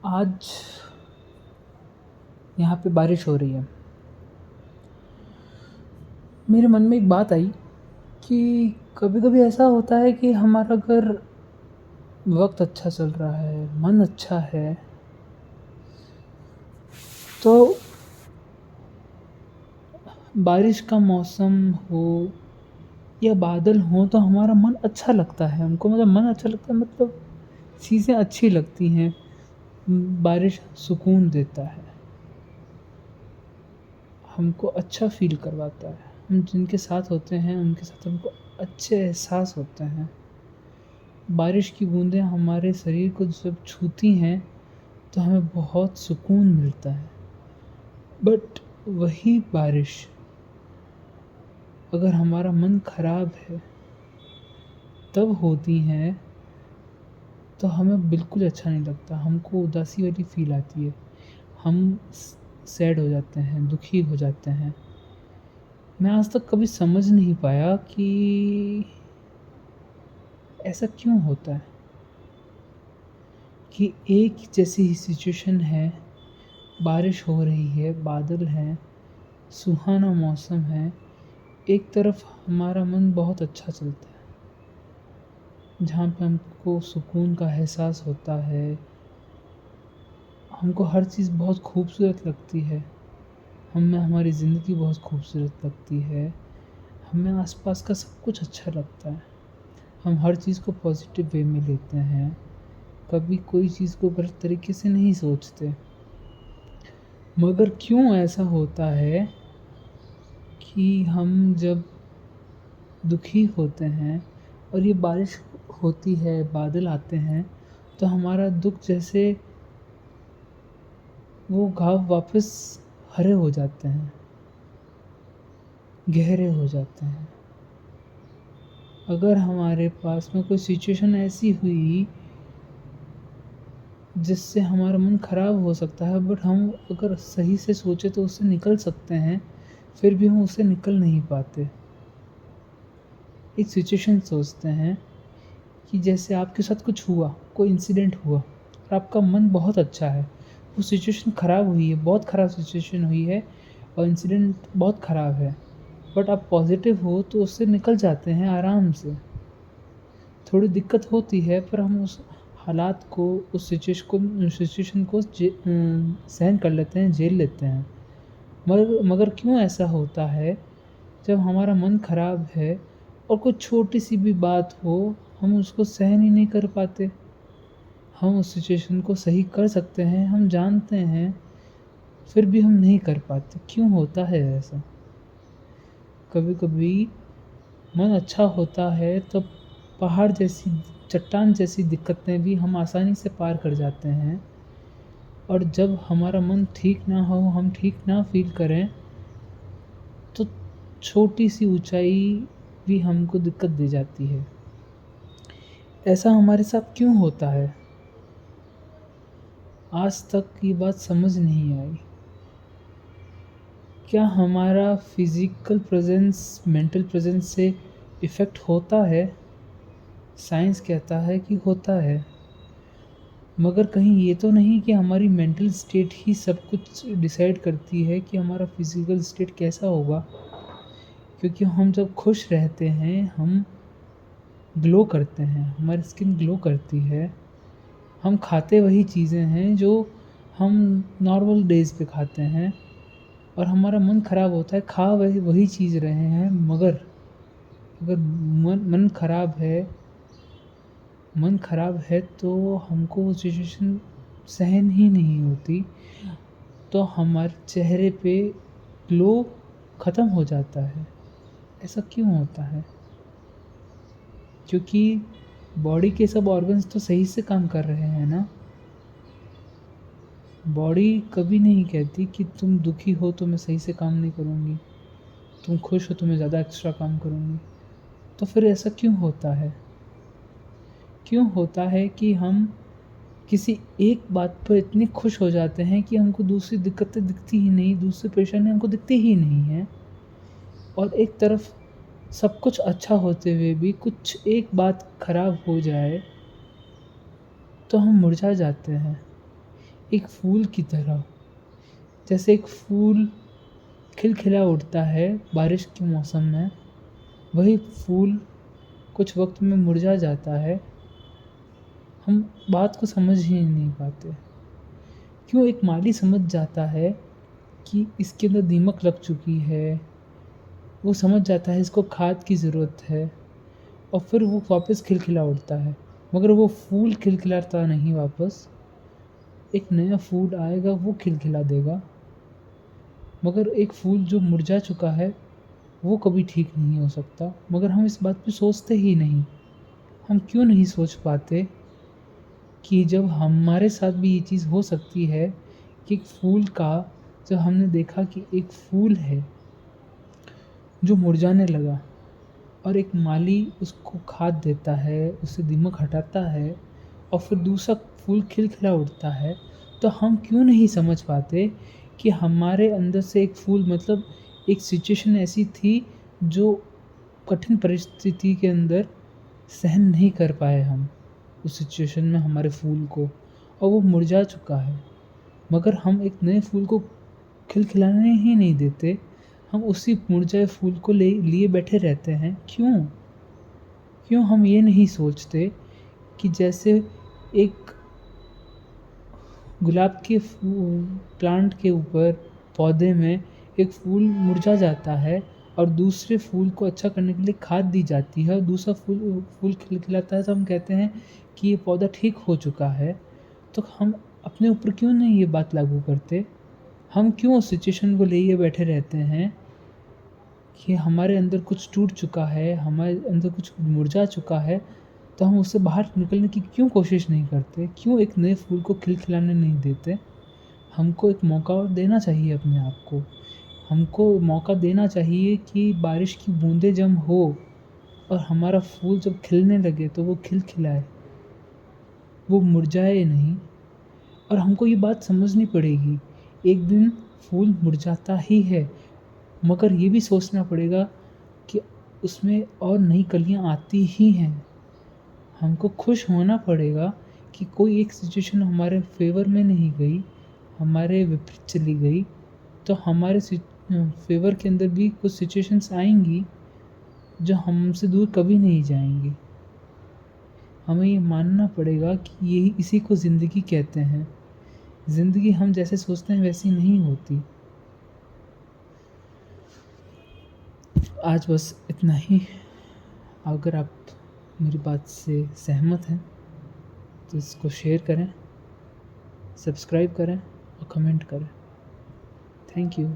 आज यहाँ पे बारिश हो रही है। मेरे मन में एक बात आई कि कभी-कभी ऐसा होता है कि हमारा अगर वक़्त अच्छा चल रहा है, मन अच्छा है, तो बारिश का मौसम हो या बादल हों तो हमारा मन अच्छा लगता है। हमको मतलब मन अच्छा लगता है मतलब चीज़ें अच्छी लगती हैं। बारिश सुकून देता है, हमको अच्छा फ़ील करवाता है। हम जिनके साथ होते हैं उनके साथ हमको अच्छे एहसास होते हैं। बारिश की बूँदें हमारे शरीर को जब छूती हैं तो हमें बहुत सुकून मिलता है। बट वही बारिश अगर हमारा मन ख़राब है तब होती हैं तो हमें बिल्कुल अच्छा नहीं लगता। हमको उदासी वाली फ़ील आती है। हम सैड हो जाते हैं, दुखी हो जाते हैं। मैं आज तक कभी समझ नहीं पाया कि ऐसा क्यों होता है कि एक जैसी ही सिचुएशन है, बारिश हो रही है, बादल हैं, सुहाना मौसम है, एक तरफ हमारा मन बहुत अच्छा चलता है, जहाँ पे हमको सुकून का एहसास होता है, हमको हर चीज़ बहुत खूबसूरत लगती है, हमें हमारी ज़िंदगी बहुत खूबसूरत लगती है, हमें आस-पास का सब कुछ अच्छा लगता है। हम हर चीज़ को पॉज़िटिव वे में लेते हैं, कभी कोई चीज़ को गलत तरीके से नहीं सोचते। मगर क्यों ऐसा होता है कि हम जब दुखी होते हैं और ये बारिश होती है, बादल आते हैं, तो हमारा दुःख जैसे वो घाव वापस हरे हो जाते हैं, गहरे हो जाते हैं। अगर हमारे पास में कोई सिचुएशन ऐसी हुई जिससे हमारा मन ख़राब हो सकता है बट हम अगर सही से सोचे तो उससे निकल सकते हैं, फिर भी हम उससे निकल नहीं पाते। एक सिचुएशन सोचते हैं कि जैसे आपके साथ कुछ हुआ, कोई इंसिडेंट हुआ और आपका मन बहुत अच्छा है। वो सिचुएशन ख़राब हुई है, बहुत ख़राब सिचुएशन हुई है और इंसिडेंट बहुत ख़राब है। बट आप पॉज़िटिव हो तो उससे निकल जाते हैं आराम से। थोड़ी दिक्कत होती है पर हम उस हालात को, उस सिचुएशन को सहन कर लेते हैं, झेल लेते हैं। मगर क्यों ऐसा होता है जब हमारा मन ख़राब है और कोई छोटी-सी भी बात हो, हम उसको सहन ही नहीं कर पाते। हम उस सिचुएशन को सही कर सकते हैं, हम जानते हैं, फिर भी हम नहीं कर पाते। क्यों होता है ऐसा? कभी-कभी मन अच्छा होता है तो पहाड़ जैसी, चट्टान जैसी दिक्कतें भी हम आसानी से पार कर जाते हैं और जब हमारा मन ठीक ना हो, हम ठीक ना फ़ील करें, तो छोटी-सी ऊँचाई भी हमको दिक्कत दे जाती है। ऐसा हमारे साथ क्यों होता है? आज तक ये बात समझ नहीं आई। क्या हमारा फ़िज़िकल प्रेज़ेंस मेंटल प्रेज़ेंस से इफ़ेक्ट होता है? साइंस कहता है कि होता है। मगर कहीं ये तो नहीं कि हमारी मेंटल स्टेट ही सब कुछ डिसाइड करती है कि हमारा फ़िज़िकल स्टेट कैसा होगा? क्योंकि हम जब खुश रहते हैं, हम ग्लो करते हैं, हमारी स्किन ग्लो करती है। हम खाते वही चीज़ें हैं जो हम नॉर्मल डेज़ पे खाते हैं और हमारा मन ख़राब होता है, खा वही वही चीज़ रहे हैं मगर अगर मन ख़राब है तो हमको वो सिचुएशन सहन ही नहीं होती, तो हमारे चेहरे पे ग्लो ख़त्म हो जाता है। ऐसा क्यों होता है? क्योंकि बॉडी के सब ऑर्गन्स तो सही से काम कर रहे हैं ना। बॉडी कभी नहीं कहती कि तुम दुखी हो तो मैं सही से काम नहीं करूँगी, तुम खुश हो तो मैं ज़्यादा एक्स्ट्रा काम करूँगी। तो फिर ऐसा क्यों होता है? क्यों होता है कि हम किसी एक बात पर इतने खुश हो जाते हैं कि हमको दूसरी दिक्कतें दिखती ही नहीं, दूसरी परेशानी हमको दिखती ही नहीं हैं और एक तरफ सब कुछ अच्छा होते हुए भी कुछ एक बात खराब हो जाए तो हम मुरझा जाते हैं। एक फूल की तरह। जैसे एक फूल खिलखिला उठता है बारिश के मौसम में, वही फूल कुछ वक्त में मुरझा जाता है। हम बात को समझ ही नहीं पाते। क्यों एक माली समझ जाता है कि इसके अंदर दीमक लग चुकी है, वो समझ जाता है इसको खाद की ज़रूरत है, और फिर वो वापस खिलखिला उठता है। मगर वो फूल खिलखिलाता नहीं वापस, एक नया फूल आएगा वो खिलखिला देगा। मगर एक फूल जो मुरझा चुका है वो कभी ठीक नहीं हो सकता। मगर हम इस बात पे सोचते ही नहीं। हम क्यों नहीं सोच पाते कि जब हमारे साथ भी ये चीज़ हो सकती है कि एक फूल का, जब हमने देखा कि एक फूल है जो मुरझाने लगा और एक माली उसको खाद देता है, उससे दीमक हटाता है और फिर दूसरा फूल खिलखिला उठता है, तो हम क्यों नहीं समझ पाते कि हमारे अंदर से एक फूल, मतलब एक सिचुएशन ऐसी थी जो कठिन परिस्थिति के अंदर सहन नहीं कर पाए हम उस सिचुएशन में हमारे फूल को, और वो मुरझा चुका है। मगर हम एक नए फूल को खिलखिलाने ही नहीं देते। हम उसी मुरझाए फूल को ले लिए बैठे रहते हैं। क्यों? क्यों हम ये नहीं सोचते कि जैसे एक गुलाब के प्लांट के ऊपर, पौधे में एक फूल मुरझा जाता है और दूसरे फूल को अच्छा करने के लिए खाद दी जाती है और दूसरा फूल फूल खिलखिलाता है, तो हम कहते हैं कि ये पौधा ठीक हो चुका है। तो हम अपने ऊपर क्यों नहीं ये बात लागू करते? हम क्यों उस सिचुएशन को लिए बैठे रहते हैं कि हमारे अंदर कुछ टूट चुका है, हमारे अंदर कुछ मुरझा चुका है, तो हम उससे बाहर निकलने की क्यों कोशिश नहीं करते? क्यों एक नए फूल को खिलखिलाने नहीं देते? हमको एक मौका और देना चाहिए अपने आप को। हमको मौका देना चाहिए कि बारिश की बूँदें जब हो और हमारा फूल जब खिलने लगे तो वो खिलखिलाए, वो मुरझाए नहीं। और हमको ये बात समझनी पड़ेगी, एक दिन फूल मुरझाता ही है, मगर ये भी सोचना पड़ेगा कि उसमें और नई कलियाँ आती ही हैं। हमको खुश होना पड़ेगा कि कोई एक सिचुएशन हमारे फ़ेवर में नहीं गई, हमारे विपरीत चली गई, तो हमारे फ़ेवर के अंदर भी कुछ सिचुएशंस आएँगी जो हमसे दूर कभी नहीं जाएँगी। हमें ये मानना पड़ेगा कि यही इसी को ज़िंदगी कहते हैं। ज़िंदगी हम जैसे सोचते हैं वैसी नहीं होती। आज बस इतना ही। अगर आप मेरी बात से सहमत हैं तो इसको शेयर करें, सब्सक्राइब करें और कमेंट करें। Thank you.